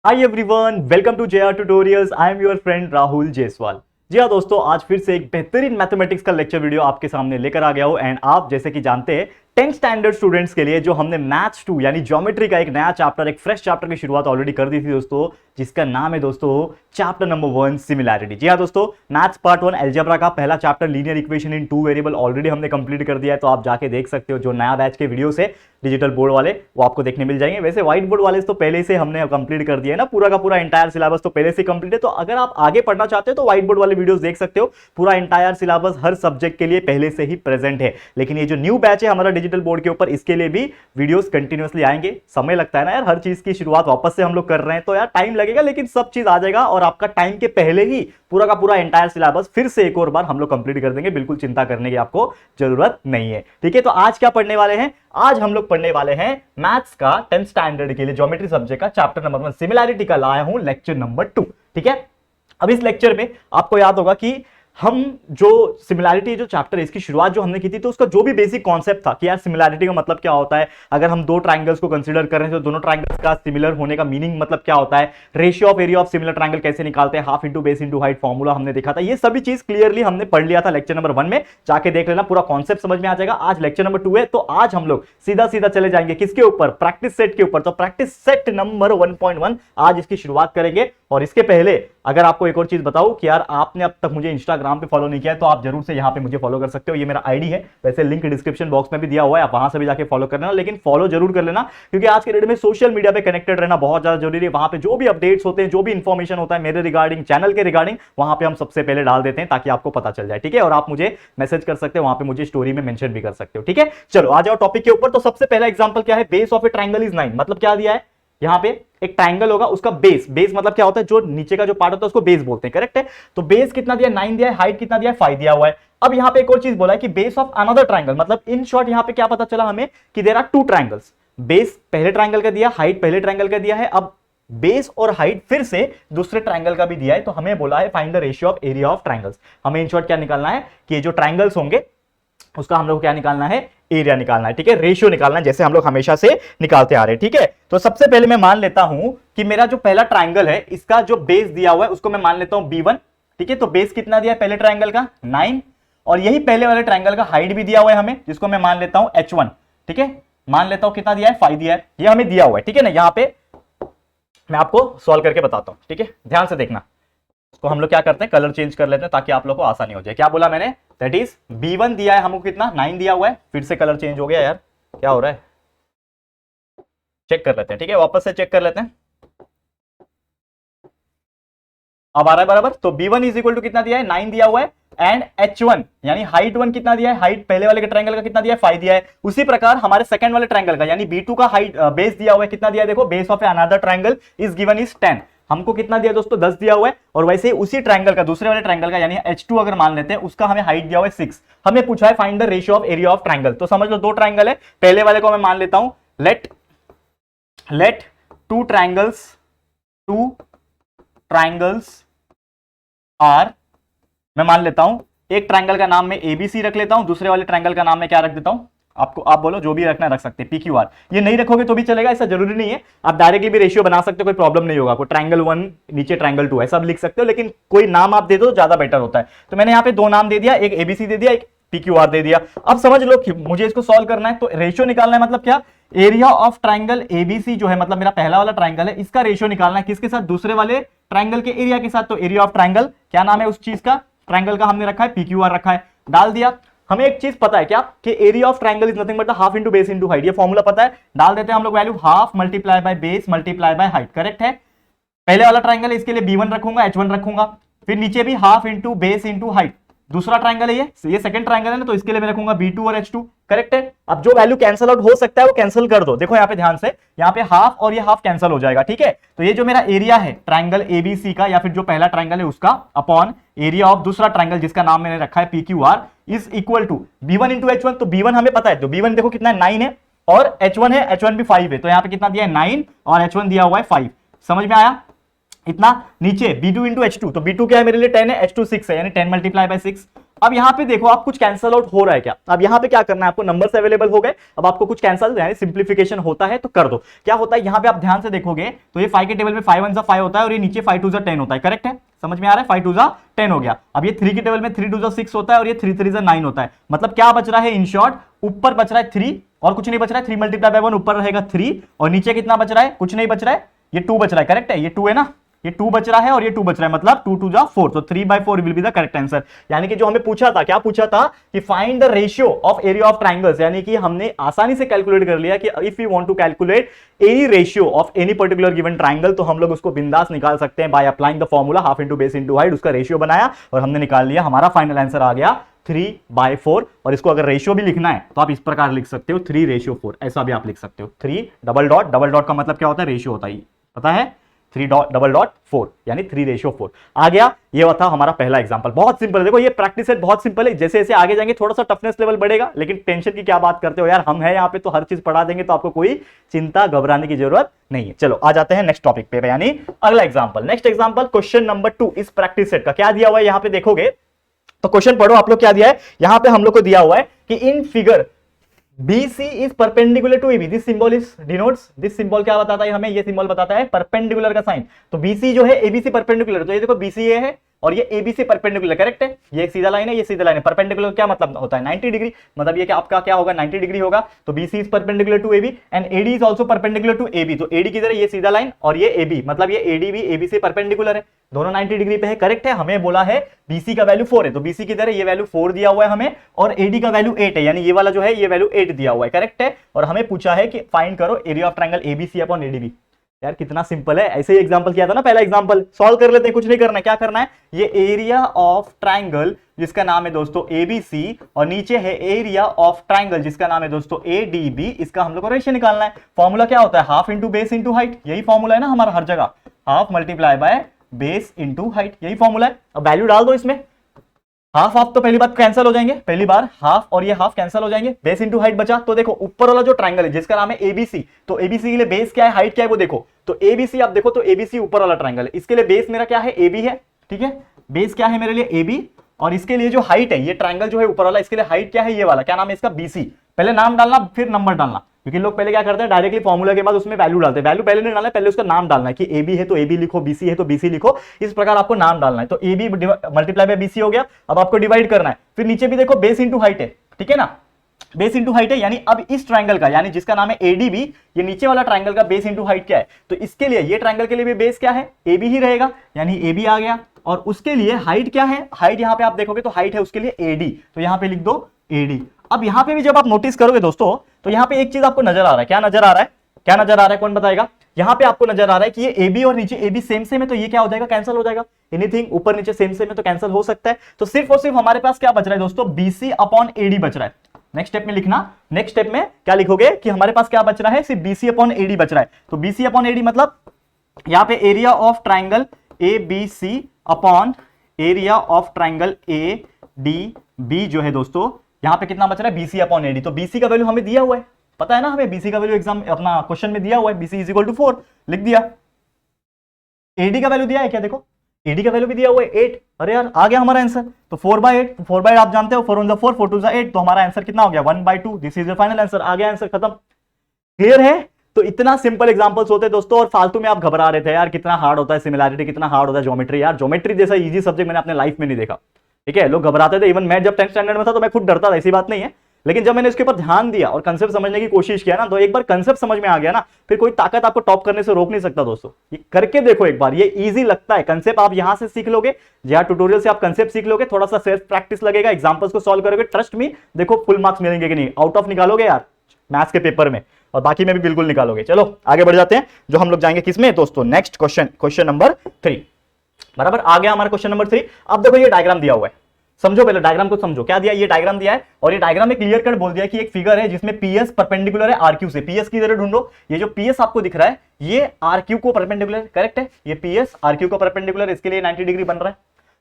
Hi everyone, welcome to JR tutorials. I am your friend Rahul Jaiswal. जी हाँ दोस्तों, आज फिर से एक बेहतरीन मैथमेटिक्स का लेक्चर वीडियो आपके सामने लेकर आ गया हूं। एंड आप जैसे कि जानते हैं 10th स्टैंडर्ड स्टूडेंट्स के लिए जो हमने मैथ्स 2 यानी ज्योमेट्री का एक नया चैप्टर, एक फ्रेश चैप्टर की शुरुआत ऑलरेडी कर दी थी दोस्तों, जिसका नाम है दोस्तों चैप्टर नंबर 1 सिमिलैरिटी। जी हाँ दोस्तों, मैथ्स पार्ट 1 अलजेब्रा का पहला chapter linear equation in 2 variable already हमने कंप्लीट कर दिया है। तो आप जाके देख सकते हो, जो नया बैच के वीडियो है डिजिटल बोर्ड वाले वो आपको देखने मिल जाएंगे। वैसे व्हाइट बोर्ड वाले तो पहले से हमने कंप्लीट कर दिया है ना, पूरा का पूरा इंटायर सिलेबस तो पहले से कंप्लीट है। तो अगर आप आगे पढ़ना चाहते हो तो व्हाइट बोर्ड वाले वीडियोस देख सकते हो। पूरा इंटायर सिलेबस हर सब्जेक्ट के लिए पहले से ही प्रेजेंट है। लेकिन ये जो न्यू बैच है हमारा डिजिटल बोर्ड के ऊपर, इसके लिए भी वीडियोस कंटिन्यूअसली आएंगे। समय लगता है ना यार, हर चीज की शुरुआत वापस से हम लोग कर रहे हैं तो यार टाइम लगेगा, लेकिन सब चीज आ जाएगा और आपका टाइम के पहले ही पूरा का पूरा एंटायर सिलेबस फिर से एक और बार हम लोग कंप्लीट कर देंगे। बिल्कुल चिंता करने की आपको जरूरत नहीं है। ठीक है, तो आज क्या पढ़ने वाले हैं? आज हम लोग पढ़ने वाले हैं मैथ्स का 10th स्टैंडर्ड के लिए ज्योमेट्री सब्जेक्ट का चैप्टर नंबर 1 सिमिलैरिटी का लाया हूं लेक्चर नंबर 2। ठीक है, अब इस लेक्चर में आपको याद होगा कि हम जो सिमिलैरिटी जो चैप्टर है इसकी शुरुआत जो हमने की थी, तो उसका जो भी बेसिक कॉन्सेप्ट था कि यार सिमिलैरिटी का मतलब क्या होता है, अगर हम दो ट्रायंगल्स को कंसीडर कर रहे हैं तो दोनों ट्रायंगल्स का सिमिलर होने का मीनिंग मतलब क्या होता है, ratio of area of similar triangle कैसे निकालते हैं, half into base into height formula हमने देखा था। ये सभी चीज क्लियरली हमने पढ़ लिया था लेक्चर नंबर 1 में, जाके देख लेना, पूरा कॉन्सेप्ट समझ में आ जाएगा। आज लेक्चर नंबर 2 है, तो आज हम लोग सीधा सीधा चले जाएंगे किसके ऊपर? प्रैक्टिस सेट के ऊपर। तो प्रैक्टिस सेट नंबर 1.1 आज इसकी शुरुआत करेंगे। और इसके पहले अगर आपको एक और चीज बताऊं कि यार आपने अब तक मुझे इंस्टाग्राम पे फॉलो नहीं किया है तो आप जरूर से यहां पे मुझे फॉलो कर सकते हो। ये मेरा आईडी है, वैसे लिंक डिस्क्रिप्शन बॉक्स में भी दिया हुआ है, आप वहां से भी जाके फॉलो कर लेना। लेकिन फॉलो जरूर कर लेना, क्योंकि आज के डेट में सोशल मीडिया पे कनेक्टेड रहना बहुत ज्यादा जरूरी है। वहां पे जो भी अपडेट्स होते हैं, जो भी इंफॉर्मेशन होता है मेरे रिगार्डिंग, चैनल के रिगार्डिंग, वहां पे हम सबसे पहले डाल देते हैं ताकि आपको पता चल जाए। ठीक है, और आप मुझे मैसेज कर सकते हो, वहां पे मुझे स्टोरी में मेंशन भी कर सकते हो। ठीक है, चलो आ जाओ टॉपिक के ऊपर। तो सबसे पहला एग्जांपल क्या है? Base of A triangle is 9। मतलब क्या दिया है यहां पे? एक ट्रायंगल होगा, उसका बेस, बेस मतलब क्या होता है? जो नीचे का जो पार्ट होता है उसको बेस बोलते हैं। करेक्ट है, तो बेस कितना दिया? 9 दिया है। हाइट कितना दिया है? 5 दिया हुआ है। अब यहां पे एक और चीज बोला है कि बेस ऑफ अनदर ट्रायंगल, मतलब इन शॉर्ट यहां पे क्या पता चला हमें कि देयर आर 2 ट्रायंगल्स। बेस पहले ट्रायंगल का दिया, हाइट पहले ट्रायंगल का दिया है, अब बेस और हाइट फिर से दूसरे ट्रायंगल का भी दिया है। तो हमें बोला है find the ratio of area of triangles. हमें इन शॉर्ट क्या निकालना है कि ये जो ट्रायंगल्स होंगे उसका हम लोग क्या निकालना है? एरिया निकालना है। ठीक है, रेशियो निकालना है, जैसे हम लोग हमेशा से निकालते आ रहे हैं। ठीक है, तो सबसे पहले मैं मान लेता हूं कि मेरा जो पहला ट्रायंगल है इसका जो बेस दिया हुआ है उसको मैं मान लेता हूं b1। ठीक है, तो बेस कितना दिया है पहले ट्रायंगल का? 9। और यही पहले वाले ट्रायंगल का हाइट भी दिया हुआ है हमें, जिसको मैं मान लेता हूं h1। ठीक है, मान लेता हूं कितना दिया है? 5 दिया है। ये हमें दिया हुआ है। ठीक है ना, यहां पे मैं आपको सॉल्व करके बताता हूं। ठीक है, ध्यान से देखना। तो हम लोग क्या करते हैं, कलर चेंज कर लेते हैं ताकि आप लोग को आसानी हो जाए। क्या बोला मैंने? दैट इज b1 दिया है हमको कितना? 9 दिया हुआ है। फिर से कलर चेंज हो गया यार, क्या हो रहा है? चेक कर लेते हैं। ठीक है, वापस से चेक कर लेते हैं। अब आ रहा है बराबर। तो b1 इज इक्वल टू कितना दिया है? 9 दिया हुआ है। एंड h1 यानी हाइट 1 कितना दिया है? हाइट पहले वाले के ट्रायंगल का कितना दिया है? 5 दिया है। उसी प्रकार हमारे सेकंड वाले ट्रायंगल का यानी b2 का हाइट बेस दिया हुआ है, कितना दिया है? देखो, base of another triangle is given is 10। हमको कितना दिया दोस्तों? 10 दिया हुआ है। और वैसे ही उसी ट्रायंगल का, दूसरे वाले ट्रायंगल का यानी h2 अगर मान लेते हैं, उसका हमें हाइट दिया हुआ है 6। हमें पूछा है find the ratio of area of triangle. तो समझ लो दो ट्रायंगल है, पहले वाले को मैं मान लेता हूं लेट टू ट्रायंगल्स आर, मैं मान लेता हूं एक ट्रायंगल का नाम मैं एबीसी रख लेता हूं, दूसरे वाले ट्रायंगल का नाम मैं क्या रख देता हूं? आपको आप बोलो, जो भी रखना रख सकते हैं, PQR। ये नहीं रखोगे तो भी चलेगा, ऐसा जरूरी नहीं है। आप डायरेक्टली भी रेशियो बना सकते हो, कोई प्रॉब्लम नहीं होगा। कोई ट्रायंगल 1 नीचे ट्रायंगल 2 ऐसा लिख सकते हो, लेकिन कोई नाम आप दे दो ज्यादा बेटर होता है। तो मैंने यहाँ पे 2 नाम दे दिया, एक एबीसी दे दिया, एक PQR दे दिया। अब समझ लो कि मुझे इसको सॉल्व करना है, तो रेशियो निकालना है। मतलब क्या? एरिया ऑफ ट्रायंगल एबीसी जो है, मतलब मेरा पहला वाला ट्रायंगल है, इसका रेशियो निकालना है किसके साथ? दूसरे वाले ट्रायंगल के एरिया के साथ। तो एरिया ऑफ ट्रायंगल क्या नाम है उस चीज का? ट्रायंगल का हमने रखा है PQR रखा है, डाल दिया। हमें एक चीज पता है क्या कि area of triangle is nothing but half into base into height. ये फॉर्मूला पता है, डाल देते हैं हम लोग value, half multiply by base multiply by height. Correct है, पहले वाला ट्रायंगल है इसके लिए b1 रखूंगा, h1 रखूंगा, फिर नीचे भी half into base into height. दूसरा ट्रायंगल है ये सेकंड ट्रायंगल है ना, तो इसके लिए मैं रखूंगा b2 और h2। करेक्ट है, अब जो वैल्यू कैंसिल आउट हो सकता है वो कैंसिल कर दो। देखो यहाँ पे ध्यान से, यहाँ पे हाफ और ये हाफ कैंसिल हो जाएगा। ठीक है, तो ये जो मेरा एरिया है ट्रायंगल एबीसी का, या फिर जो पहला ट्रायंगल है उसका, अपॉन एरिया ऑफ दूसरा ट्रायंगल जिसका नाम मैंने रखा है PQR, is equal to b1 into h1। तो b1 हमें पता है, तो b1 देखो कितना है? 9 है। और h1 है, h1 भी 5 है। तो यहाँ पे कितना दिया है? 9 और h1 दिया हुआ है 5। समझ में आया? इतना नीचे b2 इंटू h2, तो b2 क्या है मेरे लिए? 10 है, h2 6 है, यानी 10 मल्टीप्लाई बाय 6 अब यहाँ पे देखो आप कुछ कैंसल आउट हो रहा है क्या, अब यहाँ पे क्या करना है आपको, नंबर्स अवेलेबल हो गए, अब आपको कुछ कैंसल यानी सिंप्लीफिकेशन होता है तो कर दो। क्या होता है यहाँ पे आप ध्यान से देखोगे तो ये 5 के टेबल में 5 1 5 होता है और ये नीचे 5 2 10 होता है, करेक्ट है, समझ में आ रहा है, 5 2 10 हो गया। अब ये 3 के टेबल में 3 2 6 होता है और ये 3 3 9 होता है, मतलब क्या बच रहा है, इन शॉर्ट ऊपर बच रहा है 3 और कुछ नहीं बच रहा है, 3 मल्टीप्लाई बाय 1 ऊपर रहेगा 3 और नीचे कितना बच रहा है, कुछ नहीं बच रहा है, ये 2 बच रहा है, करेक्ट है, ये 2 है ना, ये 2 बच रहा है और ये 2 बच रहा है, मतलब 2 2 जा 4, तो 3/4 will be the correct answer. यानी कि जो हमें पूछा था, क्या पूछा था कि find the ratio of area of triangles, यानी कि हमने आसानी से कैलकुलेट कर लिया कि if you want to calculate any ratio of any particular given triangle तो हम लोग उसको बिंदास निकाल सकते हैं by applying the formula half into base into height, उसका रेशियो बनाया और हमने निकाल लिया, हमारा फाइनल आंसर आ गया 3/4। और इसको अगर रेशियो भी लिखना है तो आप इस प्रकार लिख सकते हो 3:4, ऐसा भी आप लिख सकते हो, 3 डबल डॉट का मतलब क्या होता है, रेशियो होता है, पता है, 3:4 यानी 3:4 आ गया। ये था हमारा पहला एग्जांपल, बहुत सिंपल है, देखो ये प्रैक्टिस सेट बहुत सिंपल है, जैसे जैसे आगे जाएंगे थोड़ा सा टफनेस लेवल बढ़ेगा, लेकिन टेंशन की क्या बात करते हो यार, हम हैं यहाँ पे तो हर चीज पढ़ा देंगे, तो आपको कोई चिंता घबराने की जरूरत नहीं है। चलो आ जाते हैं नेक्स्ट टॉपिक पे, यानी अगला example. Next example question number 2 इस प्रैक्टिस सेट का क्या दिया हुआ है, यहाँ पे देखोगे तो क्वेश्चन पढ़ो आप लोग, क्या दिया है यहाँ पे हम लोग को दिया हुआ है कि in figure BC is perpendicular to AB. This symbol is denotes, this symbol क्या बताता है हमें, ये सिंबल बताता है परपेंडिकुलर का साइन। तो BC जो है AB से परपेंडिकुलर, तो ये देखो BC ये है और ये AB से परपेंडिकुलर, करेक्ट है, ये एक सीधा लाइन है, ये सीधा लाइन है, परपेंडिकुलर क्या मतलब होता है 90 डिग्री, मतलब ये क्या आपका क्या होगा 90 डिग्री होगा, तो BC is perpendicular to AB and AD is also perpendicular to AB, तो AD किधर है, ये सीधा लाइन और ये AB, मतलब ये AD भी AB से परपेंडिकुलर है, दोनों 90 डिग्री पे है, करेक्ट है। हमें बोला है BC का वैल्यू 4 है, तो BC किधर है, ये वैल्यू 4 दिया हुआ है हमें, और AD का वैल्यू 8 है, यानी ये वाला जो है ये वैल्यू 8 दिया हुआ है, करेक्ट है। और हमें पूछा है कि फाइंड करो area of triangle ABC upon ADB। यार कितना सिंपल है, ऐसे ही एग्जांपल किया था ना पहला एग्जांपल, सॉल्व कर लेते हैं, कुछ नहीं करना है, क्या करना है, ये एरिया ऑफ ट्रायंगल जिसका नाम है दोस्तों ABC और नीचे है एरिया ऑफ ट्रायंगल जिसका नाम है दोस्तों ADB, इसका हम लोग को रेशियो निकालना है। फॉर्मूला क्या होता है, half into base into height, यही फॉर्मूला है ना हमारा हर जगह, half multiply by base into height, यही फॉर्मूला है। अब वैल्यू डाल दो इसमें, हाफ हाफ तो पहली बात कैंसिल हो जाएंगे, पहली बार हाफ और ये हाफ कैंसिल हो जाएंगे, बेस इंटू हाइट बचा। तो देखो ऊपर वाला जो ट्रायंगल है जिसका नाम है ABC, तो ABC के लिए बेस क्या है, हाइट क्या है वो देखो, तो ABC आप देखो तो ABC ऊपर वाला ट्रायंगल है, इसके लिए बेस मेरा क्या है AB है, ठीक है, बेस क्या है मेरे लिए AB, और इसके लिए जो हाइट है, ये ट्रायंगल जो है ऊपर वाला, इसके लिए हाइट क्या है, ये वाला क्या नाम है इसका BC। पहले नाम डालना फिर नंबर डालना, क्योंकि लोग पहले क्या करते हैं डायरेक्टली फॉर्मूला के बाद उसमें वैल्यू डालते हैं, वैल्यू पहले नहीं डालना है, पहले उसका नाम डालना है कि AB है तो AB लिखो, BC है तो BC लिखो, इस प्रकार आपको नाम डालना है। तो AB मल्टीप्लाई बाय BC हो गया, अब आपको डिवाइड करना है, फिर नीचे भी देखो बेस इंटू हाइट है, ठीक है ना, बेस इंटू हाइट है, यानी अब इस ट्रायंगल का यानी जिसका नाम है ADB, ये नीचे वाला ट्रायंगल का बेस इंटू हाइट क्या है, तो इसके लिए ये ट्रायंगल के लिए भी बेस क्या है AB ही रहेगा, यानी AB आ गया, और उसके लिए हाइट क्या है, हाइट यहाँ पे आप देखोगे तो हाइट है उसके लिए AD, तो यहाँ पे लिख दो AD। अब यहाँ पे भी जब आप नोटिस करोगे दोस्तों तो यहाँ पे एक चीज आपको नजर आ रहा है, क्या नजर आ रहा है, क्या नजर आ रहा है, कौन बताएगा, यहाँ पे आपको नजर आ रहा है कि ये AB और नीचे AB सेम सेम है, तो ये क्या हो जाएगा, कैंसिल हो जाएगा, एनीथिंग ऊपर नीचे सेम सेम है तो कैंसिल हो सकता है। तो सिर्फ और सिर्फ हमारे पास क्या बच रहा है दोस्तों, BC अपॉन AD बच रहा है। नेक्स्ट स्टेप में लिखना, नेक्स्ट स्टेप में क्या लिखोगे कि हमारे पास क्या बच रहा है, सिर्फ BC अपॉन AD बच रहा है, तो BC अपॉन AD मतलब यहाँ पे area of triangle ABC upon area of triangle ADB जो है दोस्तों, यहां पे कितना बच रहा है BC अपॉन AD, तो BC का वैल्यू हमें दिया हुआ है, पता है ना हमें BC का वैल्यू एग्जाम अपना क्वेश्चन में दिया हुआ है, BC इज इक्वल टू 4 लिख दिया। AD का वैल्यू दिया है क्या, देखो AD का वैल्यू भी दिया हुआ है 8, अरे यार आ गया हमारा आंसर, तो 4/8, 4/8 आप जानते हो 4 1 4 4 2 8, तो हमारा आंसर कितना हो गया 1/2, this is your final answer, आ गया आंसर, खत्म, क्लियर है। तो इतना सिंपल एग्जांपल्स होते हैं दोस्तों, और फालतू में आप घबरा रहे थे यार कितना हार्ड होता है सिमिलैरिटी, कितना हार्ड होता है ज्योमेट्री, यार ज्योमेट्री जैसा इजी सब्जेक्ट मैंने अपने लाइफ में नहीं देखा, ठीक है। लोग घबराते थे, इवन मैं जब 10th स्टैंडर्ड में था तो मैं खुद डरता था, ऐसी बात नहीं है, लेकिन जब मैंने इसके ऊपर ध्यान दिया और कंसेप्ट समझने की कोशिश किया ना, तो एक बार कंसेप्ट समझ में आ गया ना, फिर कोई ताकत आपको टॉप करने से रोक नहीं सकता दोस्तों। ये करके देखो एक बार, ये इजी लगता है, कंसेप्ट आप यहां से सीख लोगे, जहां ट्यूटोरियल से आप कंसेप्ट सीख लोगे, थोड़ा सा सेल्फ प्रैक्टिस लगेगा, एग्जांपल्स को सॉल्व करोगे, ट्रस्ट मी देखो फुल मार्क्स मिलेंगे कि नहीं, आउट ऑफ निकालोगे यार मैथ्स के पेपर में, और बाकी में भी बिल्कुल निकालोगे। चलो आगे बढ़ जाते हैं, जो हम लोग जाएंगे किसमें दोस्तों, नेक्स्ट क्वेश्चन, क्वेश्चन नंबर 3, बराबर आ गया हमारा क्वेश्चन नंबर 3। अब देखो ये डायग्राम दिया हुआ है, समझो पहले डायग्राम को समझो, क्या दिया, ये डायग्राम दिया है, और ये डायग्राम में क्लियर कट बोल दिया कि एक फिगर है जिसमें PS परपेंडिकुलर है RQ से, PS की जरा ढूंढो, ये जो PS आपको दिख रहा है ये RQ को परपेंडिकुलर, करेक्ट है, ये PS RQ को परपेंडिकुलर, इसके लिए 90 डिग्री बन रहा है,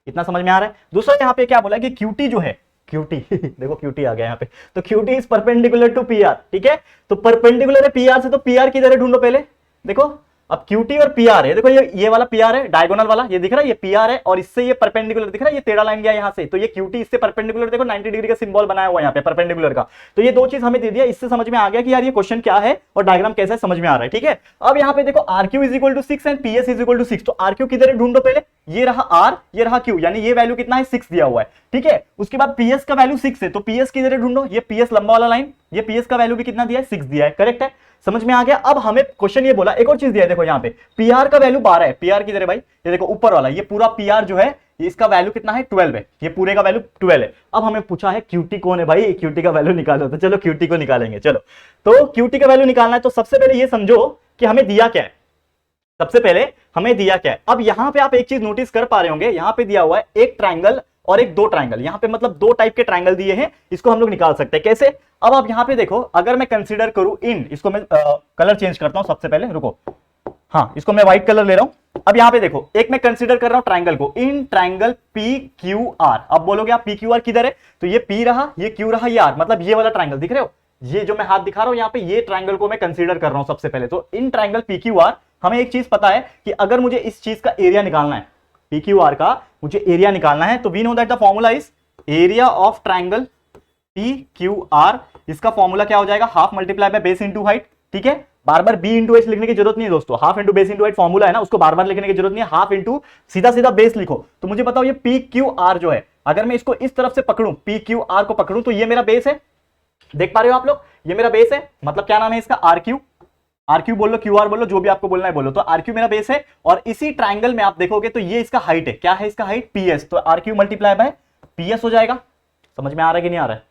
इतना समझ में आ रहा है। दूसरा यहाँ पे क्या बोला कि QT जो है, QT देखो QT आ गया यहाँ पे, तो QT is perpendicular to PR, ठीक है, तो परपेंडिकुलर है PR से, तो PR की जरा ढूंढो पहले, देखो अब QT और PR है, देखो ये वाला PR है, डायगोनल वाला ये दिख रहा है, ये PR है, और इससे ये परपेंडिकुलर दिख रहा है, ये टेढ़ा लाइन गया यहां से, तो ये QT इससे परपेंडिकुलर, देखो 90 डिग्री का सिंबल बनाया हुआ है यहाँ पे परपेंडिकुलर का। तो ये दो चीज हमें दे दिया, इससे समझ में आ गया कि यार ये क्वेश्चन क्या है और डायग्राम कैसा है, समझ में आ रहा है, ठीक है। अब यहाँ पे देखो RQ is equal to 6 and PS is equal to 6, तो RQ किधर है ढूंढो पहले, ये रहा R, ये रहा Q, यानी ये वैल्यू कितना है 6 दिया हुआ है, ठीक है। उसके बाद PS का वैल्यू 6 है, तो PS किधर है ढूंढो, ये PS लंबा वाला लाइन, ये PS का वैल्यू भी कितना दिया है 6 दिया है, करेक्ट है, समझ में आ गया। अब हमें क्वेश्चन ये बोला, एक और चीज दिया है, देखो यहाँ पे PR का वैल्यू 12 है, PR किधर है भाई, ये देखो ऊपर वाला, ये पूरा PR जो है इसका वैल्यू कितना है 12 है, ये पूरे का वैल्यू 12 है। अब हमें पूछा है QT कौन है भाई, QT का वैल्यू निकालो, तो चलो QT को निकालेंगे, चलो। तो QT का वैल्यू निकालना है, तो सबसे पहले ये समझो कि हमें दिया क्या है, सबसे पहले हमें दिया क्या है। अब यहां पे आप एक चीज नोटिस कर पा रहे होंगे, यहां पे दिया हुआ है एक ट्रायंगल और एक दो ट्रायंगल, यहां पे मतलब दो टाइप के ट्रायंगल दिए हैं, इसको हम लोग निकाल सकते हैं कैसे। अब आप यहां पे देखो, अगर मैं कंसीडर करूं इन, इसको मैं कलर चेंज करता हूं सबसे पहले, रुको, हाँ इसको मैं व्हाइट कलर ले रहा हूं। अब यहां पे देखो, एक मैं कंसीडर कर रहा हूं ट्रायंगल को, इन ट्रायंगल PQR। अब बोलोगे आप PQR किधर है, तो ये P रहा, ये Q रहा, ये R, मतलब ये वाला ट्रायंगल दिख रहे हो, ये जो मैं हाथ दिखा रहा हूं यहां पे, ये ट्रायंगल को मैं कंसीडर कर रहा हूं सबसे पहले। तो इन ट्रायंगल PQR हमें एक चीज पता है कि अगर मुझे इस चीज का एरिया निकालना है, PQR का मुझे एरिया निकालना है, तो we know that the formula is area of triangle PQR। इसका फॉर्मूला क्या हो जाएगा, half multiply by base into height, ठीक है। बार बार B इंटू H लिखने की जरूरत नहीं है दोस्तों, half into base into height formula है ना, उसको बार बार लिखने की जरूरत नहीं है, हाफ इंटू सीधा सीधा बेस लिखो। तो मुझे बताओ ये PQR जो है, अगर मैं इसको इस तरफ से पकड़ूं, PQR को पकड़ूं, तो ये मेरा बेस है, देख पा रहे हो आप लोग, ये मेरा बेस है, मतलब क्या नाम है इसका, RQ बोलो, QR बोलो, जो भी आपको बोलना है बोलो। तो RQ मेरा बेस है, और इसी ट्रायंगल में आप देखोगे तो ये इसका हाइट है, क्या है इसका हाइट, PS, तो RQ मल्टीप्लाई बाय PS हो जाएगा। समझ में आ रहा है कि नहीं आ रहा है,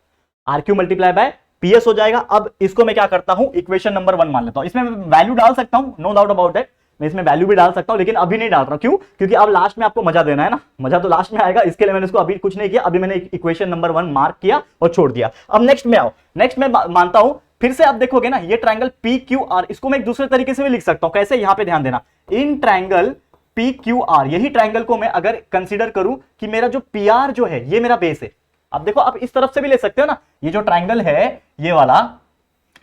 RQ मल्टीप्लाई बाय PS हो जाएगा। अब इसको मैं क्या करता हूं, इक्वेशन नंबर 1 मान लेता हूं, इसमें मैं वैल्यू डाल सकता हूं, नो डाउट अबाउट दैट, मैं इसमें वैल्यू भी डाल सकता हूं, लेकिन अभी नहीं डाल रहा हूं, क्यों, क्योंकि अब लास्ट में आपको मजा देना है ना, मजा तो लास्ट में आएगा, इसके लिए मैंने इसको अभी कुछ नहीं किया, अभी मैंने इक्वेशन नंबर 1 मार्क किया और छोड़ दिया। अब नेक्स्ट में आओ, नेक्स्ट में मानता हूं, फिर से आप देखोगे ना, ये ट्रायंगल PQR, इसको मैं एक दूसरे तरीके से भी लिख सकता हूं, कैसे, यहां पे ध्यान देना, इन ट्रायंगल PQR, यही ट्रायंगल को मैं अगर कंसीडर करूं कि मेरा जो PR जो है ये मेरा बेस है। अब देखो, आप इस तरफ से भी ले सकते हो ना, ये जो ट्रायंगल है ये वाला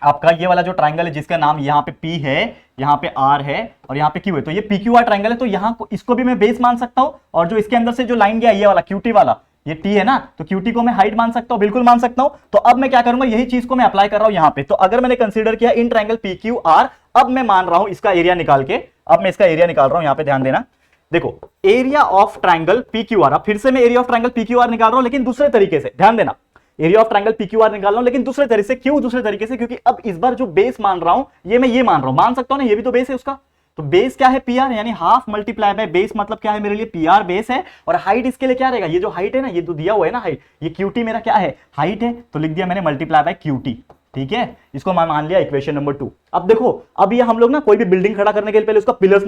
आपका, ये वाला जो ट्रायंगल है जिसका नाम यहाँ पे P है, यहाँ पे R है और यहाँ पे Q है, तो ये PQR ट्रायंगल है, तो यहाँ को इसको भी मैं बेस मान सकता हूं, और जो इसके अंदर से जो लाइन गया ये वाला QT वाला, ये T है ना, तो QT को मैं हाइट मान सकता हूं, बिल्कुल मान सकता हूं। तो अब मैं क्या करूंगा, यही चीज को मैं अप्लाई कर रहा हूं यहाँ पे। तो अगर मैंने कंसीडर किया इन ट्रायंगल PQR, अब मैं मान रहा हूं इसका एरिया निकाल के, अब मैं इसका एरिया निकाल रहा हूं, यहाँ पे ध्यान देना, देखो एरिया ऑफ ट्रायंगल PQR, अब फिर से मैं एरिया ऑफ ट्रायंगल PQR निकाल रहा हूं, लेकिन दूसरे तरीके से, ध्यान देना, एरिया ऑफ ट्रायंगल PQR निकाल रहा हूं लेकिन दूसरे तरीके से। क्यों दूसरे तरीके से, क्योंकि अब इस बार जो बेस मान रहा हूं ये मैं ये मान रहा हूं, मान सकता हूं ना, ये भी तो बेस है उसका, तो बेस क्या है PR, यानी हाफ मल्टीप्लाई बाय बेस, मतलब क्या है मेरे लिए PR बेस है, और हाइट इसके लिए क्या रहेगा, ये जो हाइट है ना, ये तो दिया हुआ है ना हाइट, ये QT मेरा क्या है, हाइट है, तो लिख दिया मैंने मल्टीप्लाई बाय QT, ठीक है, इसको मैं मान लिया इक्वेशन नंबर 2। अब देखो, अब ये हम लोग ना कोई भी बिल्डिंग खड़ा करने के लिए पहले उसका पिलर्स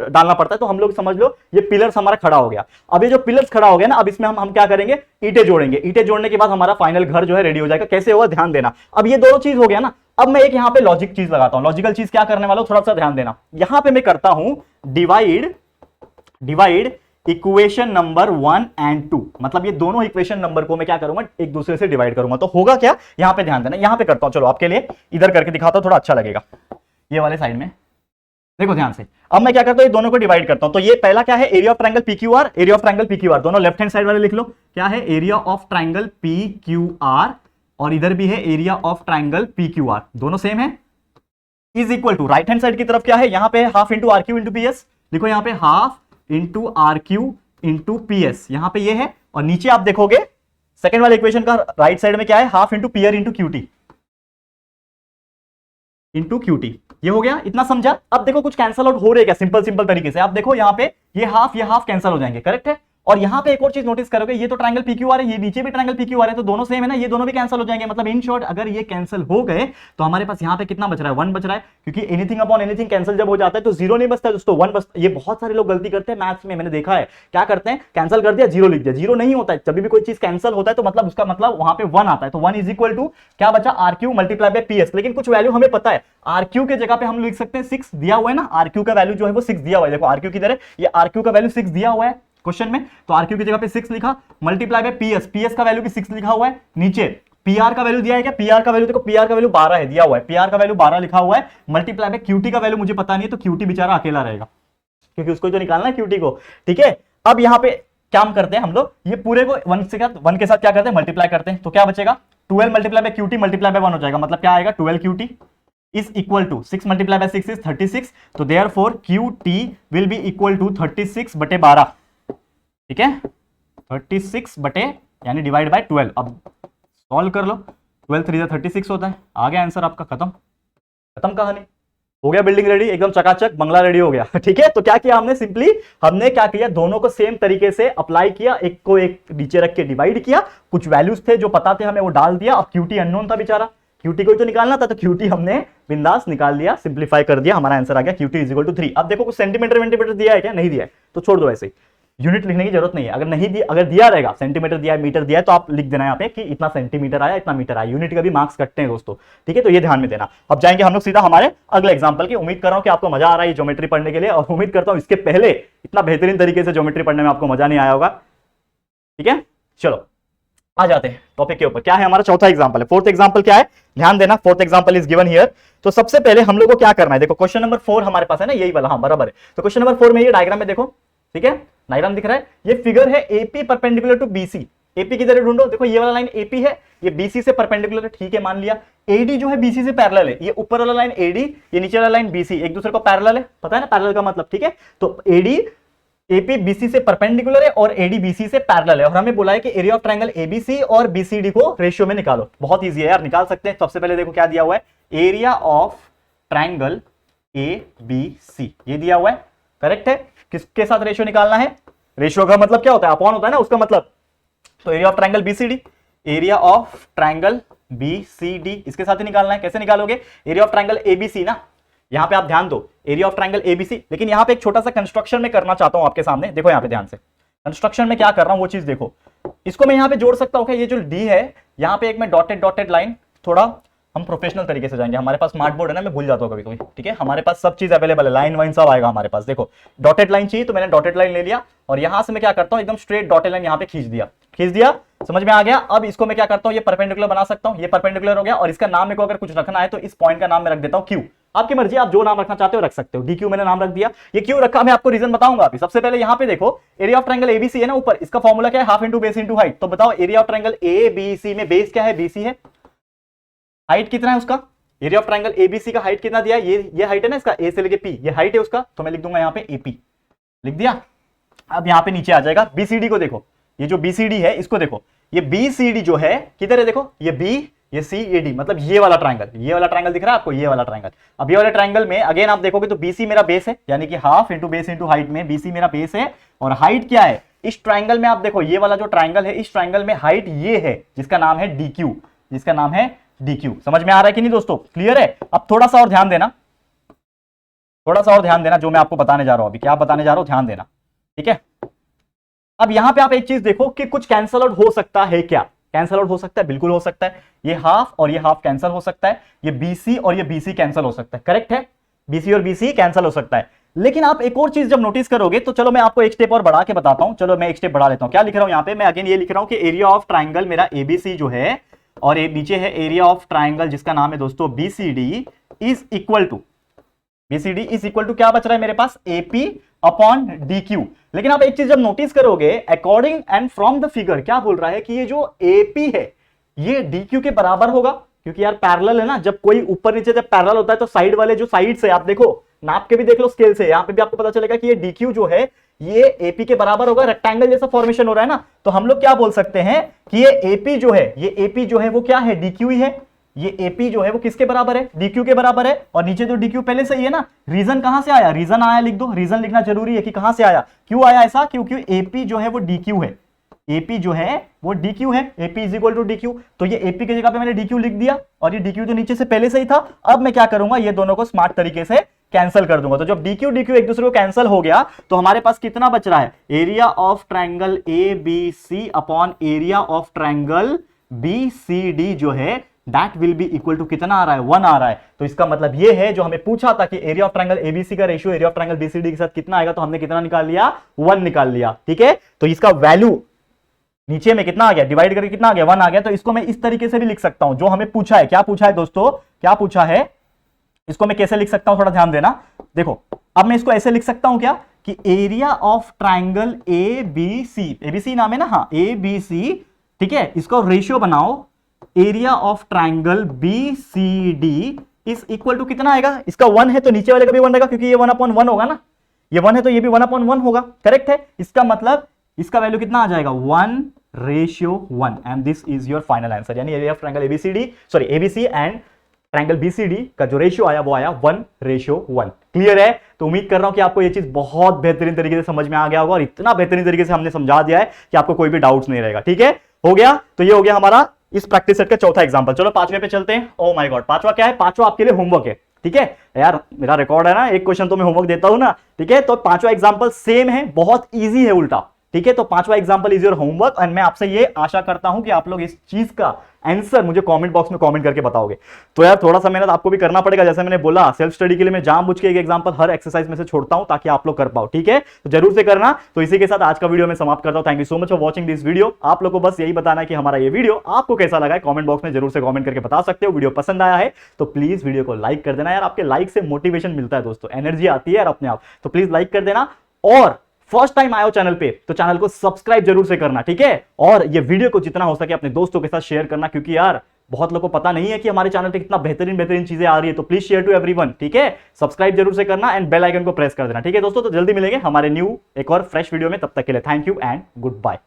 डालना पड़ता है, तो हम लोग समझ लो ये पिलर्स हमारा खड़ा हो गया। अब ये जो पिलर्स खड़ा हो गया ना, अब इसमें हम क्या करेंगे, ईंटें जोड़ेंगे, ईंटें जोड़ने के बाद हमारा फाइनल घर जो है रेडी हो जाएगा। कैसे होगा, ध्यान देना। अब ये दोनों चीज हो गया ना, अब मैं एक यहाँ पे लॉजिक चीज लगाता हूं, लॉजिकल चीज क्या करने वाला हूं, थोड़ा सा ध्यान देना। यहां पे मैं करता हूं डिवाइड इक्वेशन नंबर 1 एंड 2, मतलब ये दोनों इक्वेशन नंबर को मैं क्या करूंगा, एक दूसरे से डिवाइड करूंगा। तो होगा क्या, यहां पे ध्यान देना, यहां पे करता हूं, चलो आपके लिए इधर करके दिखाता हूं, थोड़ा अच्छा लगेगा, ये वाले साइड में देखो ध्यान से। अब मैं क्या करता हूं, ये दोनों को डिवाइड करता हूं। तो ये पहला क्या है, area of triangle PQR, area of triangle PQR, दोनों लेफ्ट हैंड साइड वाले लिख लो, क्या है, एरिया ऑफ ट्रायंगल PQR, और इधर भी है एरिया ऑफ ट्रायंगल PQR, दोनों सेम है, is equal to right hand side की तरफ क्या है, यहां पे half into RQ into PS, देखो यहां पे half into RQ into PS, यहां पे ये है, और नीचे आप देखोगे सेकंड वाले इक्वेशन का राइट साइड में क्या है, half into PR into QT into QT, ये हो गया, इतना समझा। अब देखो कुछ कैंसल आउट हो रहा है क्या, सिंपल तरीके से आप देखो, यहां पे ये हाफ कैंसल हो जाएंगे, करेक्ट है। और यहां पे एक और चीज नोटिस करोगे, ये तो ट्रायंगल PQR है, ये नीचे भी ट्रायंगल PQR है, तो दोनों सेम है ना, ये दोनों भी कैंसिल हो जाएंगे। मतलब इन शॉर्ट अगर ये कैंसिल हो गए तो हमारे पास यहां पे कितना बच रहा है, 1 बच रहा है, क्योंकि एनीथिंग अपॉन एनीथिंग कैंसिल जब हो जाता है तो 0 नहीं बचता दोस्तों, 1 बचता। ये बहुत सारे लोग गलती करते हैं मैथ्स में, मैंने देखा है, क्या करते हैं, कैंसिल कर दिया, 0 लिख दिया। 0 नहीं होता है, जब भी कोई चीज कैंसिल होता है तो मतलब उसका मतलब वहां पे 1 आता है, तो 1 इज इक्वल टू क्या बचा, RQ मल्टीप्लाई बाय PS। लेकिन कुछ वैल्यू हमें पता है, RQ के जगह पे हम लिख सकते हैं 6 दिया हुआ है ना, RQ का वैल्यू जो है वो 6 दिया हुआ है, देखो RQ किधर है, ये RQ का वैल्यू 6 दिया हुआ है क्वेश्चन में, तो RQ की जगह पे 6 लिखा, मल्टीप्लाई बाय PS, PS का वैल्यू भी 6 लिखा हुआ है नीचे, पीआर का वैल्यू दिया है क्या? पीआर का वैल्यू देखो, पीआर का वैल्यू 12 है, दिया हुआ है, पीआर का वैल्यू 12 लिखा हुआ है, मल्टीप्लाई में क्यूटी का वैल्यू मुझे पता नहीं है, तो क्यूटी बेचारा अकेला रहेगा क्योंकि उसको तो निकालना है क्यूटी को। ठीक है, अब यहां पे क्या हम करते हैं, हम लोग ये पूरे को 1 के साथ क्या करते हैं, मल्टीप्लाई करते हैं, तो क्या बचेगा 12 multiply by QT multiply by 1 हो जाएगा, मतलब क्या आएगा 12 QT is equal to 6 multiply by 6 is 36, तो therefore QT will be equal to 36 बटे 12। ठीक है, 36 बटे यानी डिवाइड बाय 12। अब सॉल्व कर लो, 12 3 36 होता है, आ गया आंसर आपका, खत्म कहानी, हो गया बिल्डिंग रेडी, एकदम चकाचक बंगला रेडी हो गया। ठीक है, तो क्या किया हमने, सिंपली हमने क्या किया, दोनों को सेम तरीके से अप्लाई किया, एक को एक नीचे रख के डिवाइड किया, कुछ वैल्यूज थे जो पता थे हमें वो डाल दिया। अब क्यूटी अननोन था बेचारा, क्यूटी को ही तो निकालना था, तो क्यूटी हमने बिंदास निकाल लिया, सिंप्लीफाई कर दिया, हमारा आंसर आ गया क्यूटी इज इक्वल टू 3। अब देखो कुछ सेंटीमीटर वेंटीमीटर दिया है क्या, नहीं दिया है, तो छोड़ दो ऐसे ही, यूनिट लिखने की जरूरत नहीं है। अगर नहीं दिया, अगर दिया रहेगा सेंटीमीटर दिया है, मीटर दिया है, तो आप लिख देना यहाँ पे कि इतना सेंटीमीटर आया, इतना मीटर आया, यूनिट का भी मार्क्स कटते हैं दोस्तों। ठीक है, तो ये ध्यान में देना। अब जाएंगे हम लोग सीधा हमारे अगले एग्जांपल की। उम्मीद कर रहा हूं कि आपको मजा आ रहा है ज्योमेट्री पढ़ने के लिए, और उम्मीद करता हूं इसके पहले इतना बेहतरीन तरीके से ज्योमेट्री पढ़ने में आपको मजा नहीं आया होगा। ठीक है, चलो आ जाते हैं टॉपिक के ऊपर। क्या है हमारा चौथा एग्जांपल है, फोर्थ एग्जांपल क्या है, ध्यान देना, fourth example is given here. तो सबसे पहले हम लोग को क्या करना है, देखो क्वेश्चन नंबर 4 हमारे पास है ना, यही वाला, हाँ बराबर है। तो क्वेश्चन नंबर 4 में ये डायग्राम में देखो, ठीक है, डायग्राम दिख रहा है, ये फिगर है AP perpendicular to BC. AP की जगह ढूंढो, देखो ये वाला लाइन एपी है, ये बीसी से परपेंडिकुलर है, ठीक है मान लिया। एडी जो है बीसी से पैरेलल है, ये ऊपर वाला लाइन एडी, ये नीचे वाला लाइन बीसी, एक दूसरे को पैरेलल है, पता है ना पैरेलल का मतलब। ठीक है, तो एडी एपी बीसी से परपेंडिकुलर है और एडी बीसी से पैरेलल है, और हमें बोला है कि एरिया ऑफ ट्रायंगल एबीसी और बीसीडी को रेशियो में निकालो। बहुत इजी है यार, निकाल सकते हैं। सबसे पहले देखो क्या दिया हुआ है, एरिया ऑफ ट्रायंगल एबीसी, ये दिया हुआ है, करेक्ट है। किसके साथ रेशियो निकालना है, रेशियो का मतलब क्या होता है, अपॉन होता है ना उसका मतलब। तो area of triangle BCD, area of triangle BCD इसके साथ ही निकालना है। कैसे निकालोगे, एरिया ऑफ ट्रायंगल एबीसी ना, यहां पे आप ध्यान दो, एरिया ऑफ ट्रायंगल एबीसी, लेकिन यहां पे एक छोटा सा कंस्ट्रक्शन में करना चाहता हूं आपके सामने। देखो यहां पे ध्यान से, कंस्ट्रक्शन में क्या कर रहा हूं वो चीज देखो। इसको मैं यहां पे जोड़ सकता हूं क्या, ये जो डी है यहां पे एक मैं डॉटेड लाइन, थोड़ा हम प्रोफेशनल तरीके से जाएंगे, हमारे पास स्मार्ट बोर्ड है ना, मैं भूल जाता हूं कभी कभी। ठीक है, हमारे पास सब चीज अवेलेबल है, लाइन वाइन सब आएगा हमारे पास। देखो डॉटेड लाइन चाहिए तो मैंने डॉटेड लाइन ले लिया, और यहां से मैं क्या करता हूं, एकदम स्ट्रेट डॉटेड लाइन यहां पे खींच दिया, समझ में आ गया। अब इसको मैं क्या करता हूं, ये परपेंडिकुलर बना सकता हूं, ये परपेंडिकुलर हो गया, और इसका नाम मेरे को अगर कुछ रखना है तो इस पॉइंट का नाम मैं रख देता हूं क्यू। आपकी मर्जी, आप जो नाम रखना चाहते हो रख सकते हो। डी क्यू मैंने नाम रख दिया, ये क्यों रखा मैं आपको रीजन बताऊंगा अभी। सबसे पहले यहां पे देखो, एरिया ऑफ ट्रायंगल एबीसी है ना ऊपर, इसका फॉर्मूला क्या है, half into base into height. तो बताओ एरिया ऑफ ट्रायंगल एबीसी में बेस क्या है, बीसी है, हाइट कितना है उसका, एरिया ऑफ ट्रायंगल एबीसी का हाइट कितना दिया है, ये हाइट है ना इसका, ए से लेके पी, ये हाइट है उसका, तो मैं लिख दूंगा यहाँ पे एपी, लिख दिया। अब यहाँ पे नीचे आ जाएगा, बीसीडी को देखो, ये जो बीसीडी है इसको देखो, ये बीसीडी जो है किधर है, देखो ये बी, ये सी, ये डी, मतलब ये वाला ट्रायंगल दिख रहा है आपको, ये वाला ट्रायंगल। अब ये वाले ट्रायंगल में अगेन आप देखोगे तो बीसी मेरा बेस है, यानी कि half into base into height में बीसी मेरा बेस है, और हाइट क्या है इस ट्रायंगल में, आप देखो ये वाला जो ट्रायंगल है, इस ट्रायंगल में हाइट ये है जिसका नाम है डीक्यू, जिसका नाम है डीक्यू। समझ में आ रहा है कि नहीं दोस्तों, क्लियर है। अब थोड़ा सा और ध्यान देना, जो मैं आपको बताने जा रहा हूं, अभी क्या बताने जा रहा हूं, ध्यान देना, ठीक है। अब यहां पे आप एक चीज देखो कि कुछ कैंसल आउट हो सकता है क्या, कैंसल आउट हो सकता है, बिल्कुल हो सकता है। ये हाफ और ये हाफ कैंसल हो सकता है, ये बीसी और ये बीसी कैंसल हो सकता है, करेक्ट है, बीसी और बीसी कैंसल हो सकता है। लेकिन आप एक और चीज जब नोटिस करोगे, तो चलो मैं आपको एक स्टेप और बढ़ा के बताता हूं। चलो मैं एक स्टेप बढ़ा लेता हूं, क्या लिख रहा हूं यहां पे मैं, अगेन ये लिख रहा हूं कि एरिया ऑफ ट्रायंगल मेरा एबीसी जो है, और नीचे है एरिया ऑफ ट्रायंगल जिसका नाम है दोस्तों BCD, is equal to, BCD is equal to क्या बच रहा है मेरे पास, एपी अपॉन डीक्यू। लेकिन आप एक चीज जब नोटिस करोगे, according and from the figure क्या बोल रहा है कि ये जो एपी है ये डीक्यू के बराबर होगा, क्योंकि यार पैरेलल है ना, जब कोई ऊपर नीचे जब पैरेलल होता है तो साइड वाले जो साइड से आप देखो, नाप के भी देख लो स्केल से, यहां पे भी आपको पता चलेगा कि ये डीक्यू जो है ये एपी के बराबर होगा, रेक्टेंगल जैसा फॉर्मेशन हो रहा है ना, तो हम लोग क्या बोल सकते हैं कि ये एपी जो है, ये एपी जो है वो क्या है, डीक्यू ही है। ये एपी जो है वो किसके बराबर है, डीक्यू के बराबर है, और नीचे तो डीक्यू पहले से ही है ना। रीजन कहां से आया, रीजन आया लिख दो, रीजन लिखना जरूरी है कि कहां से आया, क्यों आया ऐसा, क्योंकि एपी जो है वो डीक्यू है, एपी जो है वो डीक्यू है, AP is equal to DQ. तो ये एपी की जगह पे मैंने डीक्यू लिख दिया, और ये डीक्यू तो नीचे से पहले से ही था। अब मैं क्या करूंगा, ये दोनों को स्मार्ट तरीके से कैंसिल कर दूंगा। तो जब डीक्यू डीक्यू एक दूसरे को कैंसिल हो गया, तो हमारे पास कितना बच रहा है, area of triangle A B C upon area of triangle B C D जो है that will be equal to कितना आ रहा है, 1 आ रहा है। तो इसका मतलब ये है, जो हमें पूछा था कि एरिया ऑफ ट्रायंगल एबीसी का ratio area of triangle BCD के साथ कितना आएगा, तो हमने कितना निकाल लिया, 1 निकाल लिया, ठीक है। तो इसका वैल्यू नीचे में कितना आ गया, डिवाइड करके कितना आ गया, 1 आ गया। तो इसको मैं इस तरीके से भी लिख सकता हूं जो हमें पूछा है। क्या पूछा है दोस्तों, क्या पूछा है, इसको मैं कैसे लिख सकता हूं, थोड़ा ध्यान देना। देखो अब मैं इसको ऐसे लिख सकता हूं क्या कि area of triangle A B C, ABC नाम है ना, हाँ ए बी सी, ठीक है, इसको रेशियो बनाओ, area of triangle B C D is equal to कितना आएगा, इसका 1 है तो नीचे वाले का भी 1 रहेगा, क्योंकि ये 1/1 होगा ना, ये 1 है तो ये भी 1/1 होगा, करेक्ट है। इसका मतलब इसका वैल्यू कितना आ जाएगा, 1:1 and this is your final answer. यानी area of triangle ABCD, sorry ABC and triangle BCD का जो रेशियो आया वो आया 1:1। क्लियर है। तो उम्मीद कर रहा हूं कि आपको ये चीज बहुत बेहतरीन तरीके से समझ में आ गया होगा, और इतना बेहतरीन तरीके से हमने समझा दिया है कि आपको कोई भी डाउट्स नहीं रहेगा। ठीक है, हो गया। तो ये हो गया हमारा इस प्रैक्टिस सेट का चौथा एग्जांपल। चलो पांचवें पे चलते हैं। ओ माय गॉड, पांचवा क्या है, पांचवा आपके लिए होमवर्क है। ठीक है यार, मेरा रिकॉर्ड है ना, एक क्वेश्चन तो मैं होमवर्क देता हूं ना। ठीक है, तो पांचवा एग्जांपल सेम है, बहुत इजी है उल्टा। ठीक है, तो पांचवा example is your homework, and मैं आपसे ये आशा करता हूं कि आप लोग इस चीज का आंसर मुझे कमेंट बॉक्स में कमेंट करके बताओगे। तो यार थोड़ा सा मेहनत आपको भी करना पड़ेगा, जैसे मैंने बोला सेल्फ स्टडी के लिए मैं जानबूझ के एक एग्जांपल हर एक्सरसाइज में से छोड़ता हूं ताकि आप लोग कर पाओ। ठीक है, तो जरूर से करना। तो इसी के साथ आज का वीडियो मैं समाप्त करता हूं। Thank you so much for watching this video. आप लोग को बस यही बताना है कि हमारा ये वीडियो आपको कैसा लगा है, कमेंट बॉक्स में जरूर से कमेंट करके बता सकते हो। वीडियो पसंद आया है तो प्लीज वीडियो को लाइक कर देना यार, आपके लाइक से मोटिवेशन मिलता है दोस्तों, एनर्जी आती है यार अपने आप। तो प्लीज लाइक कर देना, और फर्स्ट टाइम आए हो चैनल पे तो चैनल को सब्सक्राइब जरूर से करना। ठीक है, और ये वीडियो को जितना हो सके अपने दोस्तों के साथ शेयर करना, क्योंकि यार बहुत लोगों को पता नहीं है कि हमारे चैनल पे कितना बेहतरीन बेहतरीन चीजें आ रही है। तो प्लीज शेयर टू एवरीवन। ठीक है, सब्सक्राइब जरूर से करना एंड बेल आइकन को प्रेस कर देना। ठीक है दोस्तों, तो जल्दी मिलेंगे हमारे न्यू एक और फ्रेश वीडियो में। तब तक के लिए thank you and good bye.